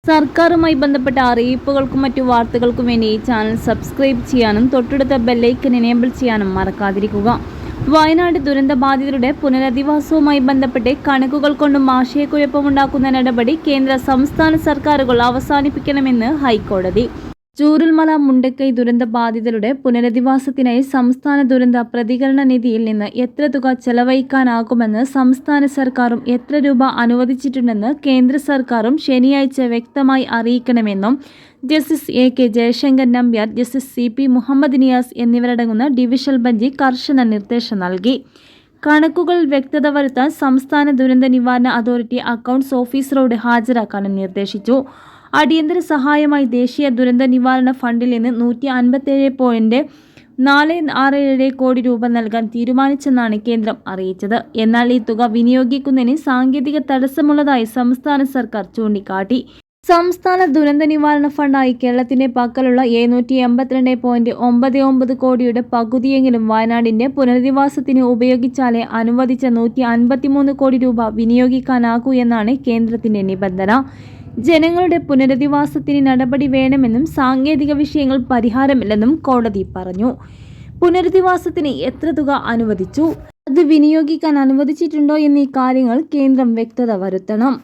സർക്കാരുമായി ബന്ധപ്പെട്ട അറിയിപ്പുകൾക്കും മറ്റു വാർത്തകൾക്കും വേണ്ടി ഈ ചാനൽ സബ്സ്ക്രൈബ് ചെയ്യാനും തൊട്ടടുത്ത ബെല്ലൈക്കൻ എനേബിൾ ചെയ്യാനും മറക്കാതിരിക്കുക. വയനാട് ദുരന്തബാധിതരുടെ പുനരധിവാസവുമായി ബന്ധപ്പെട്ട് കണക്കുകൾ കൊണ്ടും ആശയക്കുഴപ്പമുണ്ടാക്കുന്ന നടപടി കേന്ദ്ര സംസ്ഥാന സർക്കാരുകൾ അവസാനിപ്പിക്കണമെന്ന് ഹൈക്കോടതി. ചൂരൽമല മുണ്ടക്കൈ ദുരന്തബാധിതരുടെ പുനരധിവാസത്തിനായി സംസ്ഥാന ദുരന്ത പ്രതികരണ നിധിയിൽ നിന്ന് എത്ര തുക ചെലവഴിക്കാനാകുമെന്ന് സംസ്ഥാന സർക്കാരും എത്ര രൂപ അനുവദിച്ചിട്ടുണ്ടെന്ന് കേന്ദ്ര സർക്കാരും ശനിയാഴ്ച വ്യക്തമായി അറിയിക്കണമെന്നും justice A.K. Jayashankar Nambiar, justice C.P. Muhammad Niyas എന്നിവരടങ്ങുന്ന ഡിവിഷണൽ ബെഞ്ച് കർശന നിർദ്ദേശം നൽകി. കണക്കുകൾ വ്യക്തത വരുത്താൻ സംസ്ഥാന ദുരന്ത നിവാരണ അതോറിറ്റി അക്കൗണ്ട്സ് ഓഫീസറോട് ഹാജരാക്കാനും നിർദ്ദേശിച്ചു. അടിയന്തര സഹായമായി ദേശീയ ദുരന്ത നിവാരണ ഫണ്ടിൽ നിന്ന് 157.467 കോടി രൂപ നൽകാൻ തീരുമാനിച്ചെന്നാണ് കേന്ദ്രം അറിയിച്ചത്. എന്നാൽ ഈ തുക വിനിയോഗിക്കുന്നതിന് സാങ്കേതിക തടസ്സമുള്ളതായി സംസ്ഥാന സർക്കാർ ചൂണ്ടിക്കാട്ടി. സംസ്ഥാന ദുരന്ത നിവാരണ ഫണ്ടായി കേരളത്തിന്റെ പക്കലുള്ള 782.99 കോടിയുടെ പകുതിയെങ്കിലും വയനാടിന്റെ പുനരധിവാസത്തിന് ഉപയോഗിച്ചാലേ അനുവദിച്ച 153 കോടി രൂപ വിനിയോഗിക്കാനാകൂ എന്നാണ് കേന്ദ്രത്തിന്റെ നിബന്ധന. ജനങ്ങളുടെ പുനരധിവാസത്തിന് നടപടി വേണമെന്നും സാങ്കേതിക വിഷയങ്ങൾ പരിഹാരമില്ലെന്നും കോടതി പറഞ്ഞു. പുനരധിവാസത്തിന് എത്ര തുക അനുവദിച്ചു, അത് വിനിയോഗിക്കാൻ അനുവദിച്ചിട്ടുണ്ടോ എന്നീ കാര്യങ്ങൾ കേന്ദ്രം വ്യക്തത വരുത്തണം.